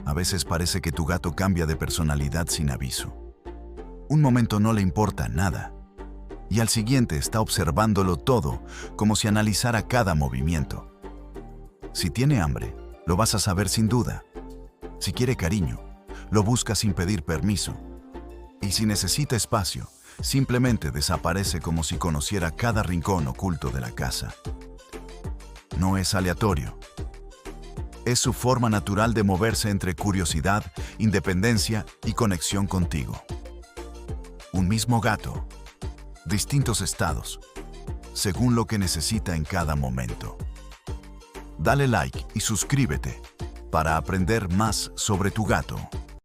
A veces parece que tu gato cambia de personalidad sin aviso. Un momento no le importa nada, y al siguiente está observándolo todo como si analizara cada movimiento. Si tiene hambre, lo vas a saber sin duda. Si quiere cariño, lo busca sin pedir permiso. Y si necesita espacio, simplemente desaparece como si conociera cada rincón oculto de la casa. No es aleatorio. Es su forma natural de moverse entre curiosidad, independencia y conexión contigo. Un mismo gato, distintos estados, según lo que necesita en cada momento. Dale like y suscríbete para aprender más sobre tu gato.